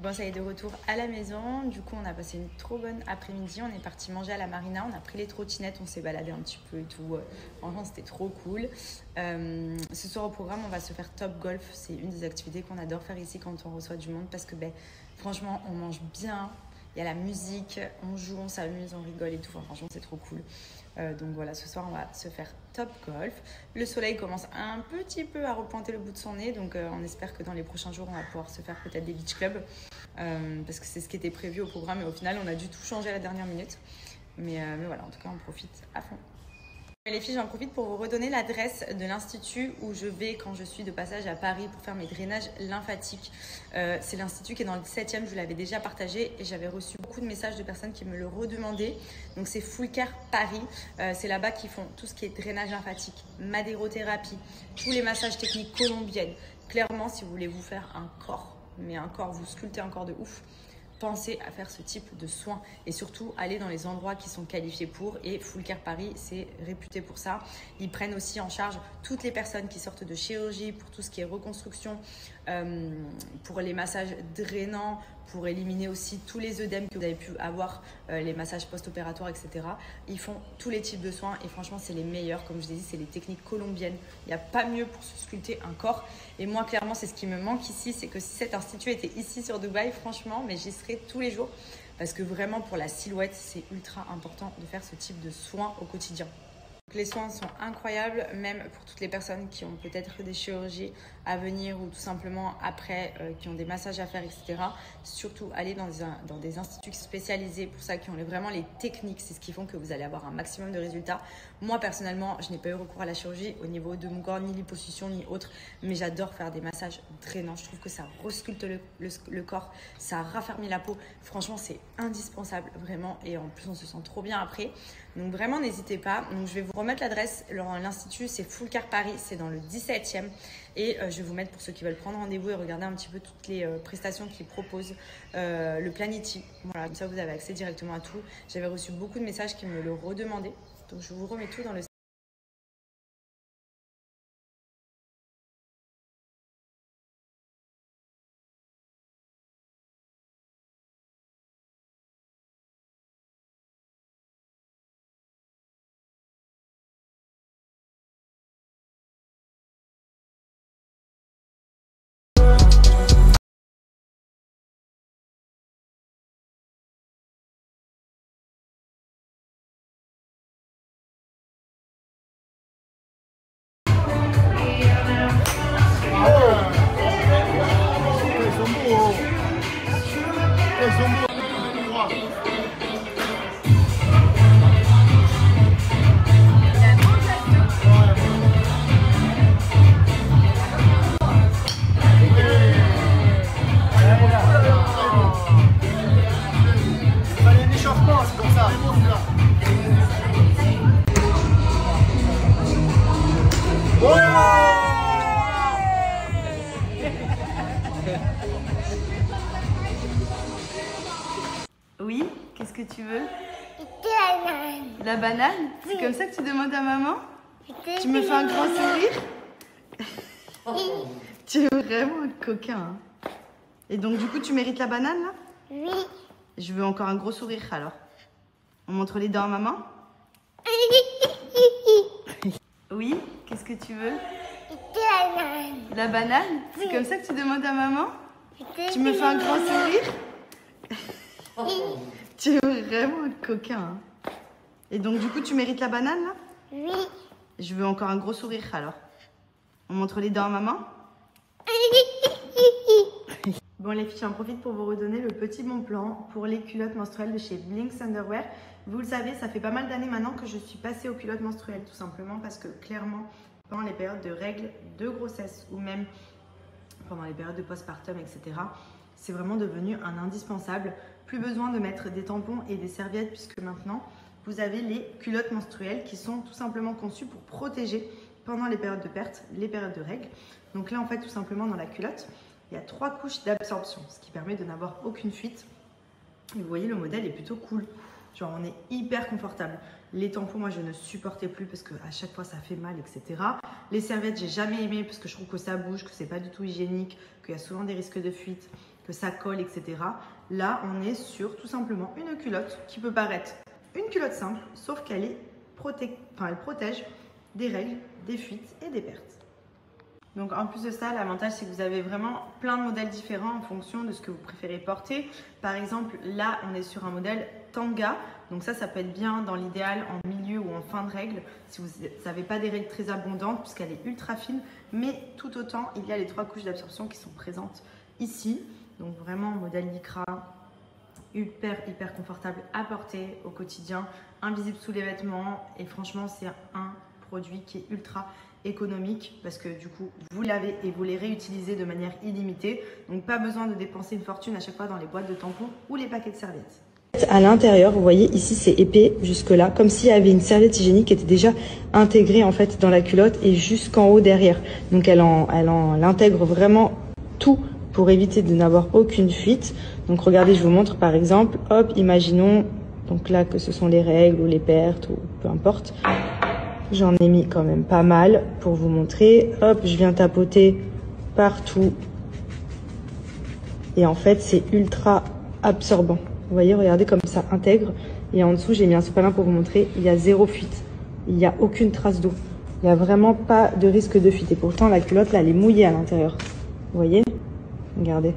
Bon, ça y est, de retour à la maison. Du coup, on a passé une trop bonne après-midi. On est parti manger à la marina. On a pris les trottinettes, on s'est baladé un petit peu et tout. Franchement, c'était trop cool. Ce soir au programme, on va se faire top golf. C'est une des activités qu'on adore faire ici quand on reçoit du monde parce que franchement, on mange bien. Il y a la musique, on joue, on s'amuse, on rigole et tout. Enfin, franchement, c'est trop cool. Donc voilà, ce soir, on va se faire top golf. Le soleil commence un petit peu à repointer le bout de son nez. Donc on espère que dans les prochains jours, on va pouvoir se faire peut-être des beach clubs. Parce que c'est ce qui était prévu au programme. Et au final, on a dû tout changer à la dernière minute. Mais voilà, en tout cas, on profite à fond. Les filles, j'en profite pour vous redonner l'adresse de l'institut où je vais quand je suis de passage à Paris pour faire mes drainages lymphatiques. C'est l'institut qui est dans le 17e, je vous l'avais déjà partagé et j'avais reçu beaucoup de messages de personnes qui me le redemandaient. Donc c'est Full Care Paris, c'est là-bas qu'ils font tout ce qui est drainage lymphatique, madérothérapie, tous les massages techniques colombiennes. Clairement, si vous voulez vous faire un corps, mais un corps, vous sculptez un corps de ouf, pensez à faire ce type de soins et surtout aller dans les endroits qui sont qualifiés pour, et Full Care Paris c'est réputé pour ça. Ils prennent aussi en charge toutes les personnes qui sortent de chirurgie pour tout ce qui est reconstruction, pour les massages drainants, pour éliminer aussi tous les œdèmes que vous avez pu avoir, les massages post-opératoires, etc. Ils font tous les types de soins et franchement c'est les meilleurs. Comme je l'ai dit, c'est les techniques colombiennes. Il n'y a pas mieux pour se sculpter un corps. Et moi clairement c'est ce qui me manque ici, c'est que si cet institut était ici sur Dubaï, franchement, mais j'y serais tous les jours. Parce que vraiment pour la silhouette, c'est ultra important de faire ce type de soins au quotidien. Les soins sont incroyables, même pour toutes les personnes qui ont peut-être des chirurgies à venir ou tout simplement après, qui ont des massages à faire, etc. Surtout aller dans des instituts spécialisés pour ça, qui ont vraiment les techniques. C'est ce qui font que vous allez avoir un maximum de résultats. Moi, personnellement, je n'ai pas eu recours à la chirurgie au niveau de mon corps, ni liposuction, ni autre. Mais j'adore faire des massages drainants. Je trouve que ça resculpte le corps, ça raffermit la peau. Franchement, c'est indispensable, vraiment. Et en plus, on se sent trop bien après. Donc vraiment, n'hésitez pas. Donc, je vais vous remettre l'adresse. L'Institut, c'est Full Care Paris. C'est dans le 17e. Et je vais vous mettre pour ceux qui veulent prendre rendez-vous et regarder un petit peu toutes les prestations qu'ils proposent. Le Planity. Voilà, comme ça, vous avez accès directement à tout. J'avais reçu beaucoup de messages qui me le redemandaient. Donc, je vous remets tout dans le Oui, qu'est-ce que tu veux? La banane? C'est comme ça que tu demandes à maman? Tu me fais un grand sourire? Tu es vraiment un coquin. Hein. Et donc du coup, tu mérites la banane là? Oui. Je veux encore un gros sourire alors. On montre les dents à maman? Oui, qu'est-ce que tu veux? La banane? C'est comme ça que tu demandes à maman? Tu me fais un grand sourire? Tu es vraiment un coquin. Hein. Et donc du coup, tu mérites la banane là? Oui. Je veux encore un gros sourire alors. On montre les dents à maman? Bon les filles, j'en profite pour vous redonner le petit bon plan pour les culottes menstruelles de chez Blinks Underwear. Vous le savez, ça fait pas mal d'années maintenant que je suis passée aux culottes menstruelles, tout simplement parce que clairement, pendant les périodes de règles, de grossesse ou même pendant les périodes de postpartum, etc., c'est vraiment devenu un indispensable. Plus besoin de mettre des tampons et des serviettes puisque maintenant, vous avez les culottes menstruelles qui sont tout simplement conçues pour protéger pendant les périodes de perte, les périodes de règles. Donc là, en fait, tout simplement dans la culotte, il y a 3 couches d'absorption, ce qui permet de n'avoir aucune fuite. Et vous voyez, le modèle est plutôt cool. Genre, on est hyper confortable. Les tampons, moi, je ne supportais plus parce qu'à chaque fois, ça fait mal, etc. Les serviettes, j'ai jamais aimé parce que je trouve que ça bouge, que c'est pas du tout hygiénique, qu'il y a souvent des risques de fuite. que ça colle, etc. Là, on est sur tout simplement une culotte qui peut paraître une culotte simple, sauf qu'elle est elle protège des règles, des fuites et des pertes. Donc en plus de ça, l'avantage c'est que vous avez vraiment plein de modèles différents en fonction de ce que vous préférez porter. Par exemple, là on est sur un modèle tanga, donc ça peut être bien dans l'idéal en milieu ou en fin de règle si vous n'avez pas des règles très abondantes puisqu'elle est ultra fine, mais tout autant il y a les 3 couches d'absorption qui sont présentes ici. Donc vraiment modèle lycra, hyper confortable à porter au quotidien, invisible sous les vêtements et franchement c'est un produit qui est ultra économique parce que du coup vous l'avez et vous les réutilisez de manière illimitée, donc pas besoin de dépenser une fortune à chaque fois dans les boîtes de tampons ou les paquets de serviettes. À l'intérieur, vous voyez ici c'est épais jusque là, comme s'il y avait une serviette hygiénique qui était déjà intégrée en fait dans la culotte et jusqu'en haut derrière. Donc elle intègre vraiment tout pour éviter de n'avoir aucune fuite. Donc regardez, je vous montre par exemple, hop, imaginons donc là que ce sont les règles ou les pertes ou peu importe. J'en ai mis quand même pas mal pour vous montrer. Hop, je viens tapoter partout. Et en fait, c'est ultra absorbant. Vous voyez, regardez comme ça intègre. Et en dessous, j'ai mis un sopalin pour vous montrer. Il y a 0 fuite. Il n'y a aucune trace d'eau. Il n'y a vraiment pas de risque de fuite. Et pourtant, la culotte, là, elle est mouillée à l'intérieur. Vous voyez? Regardez.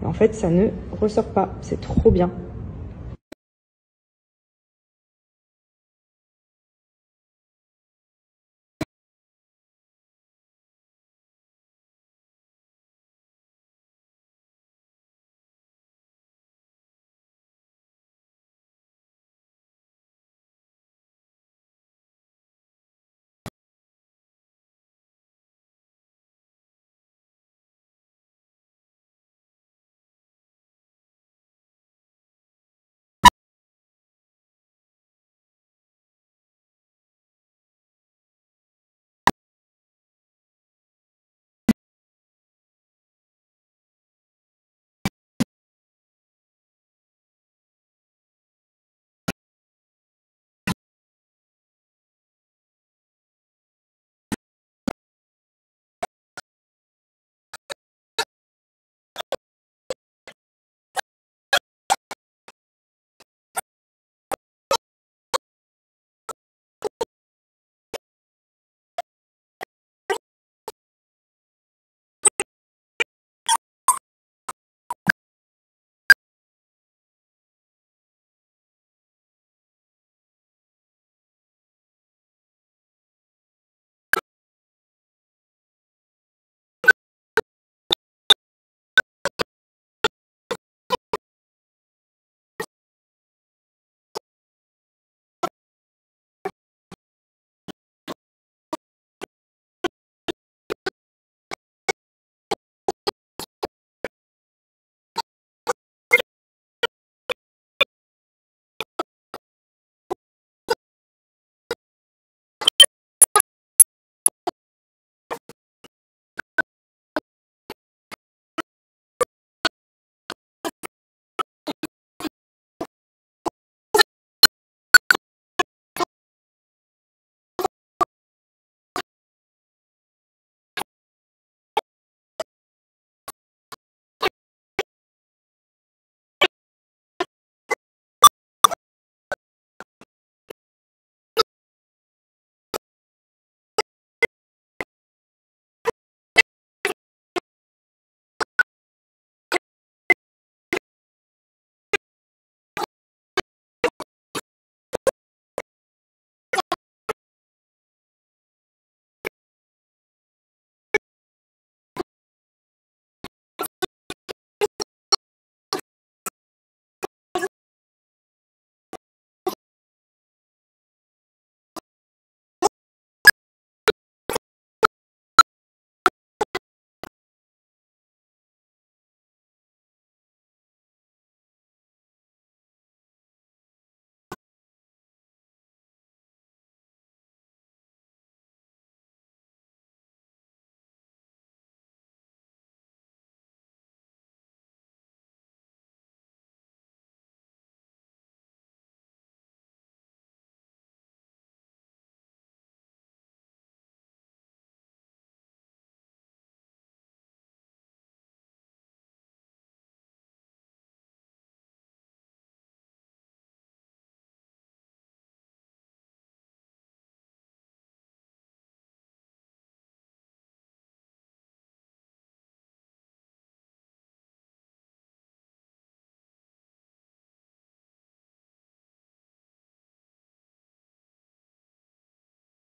Et en fait, ça ne ressort pas. C'est trop bien.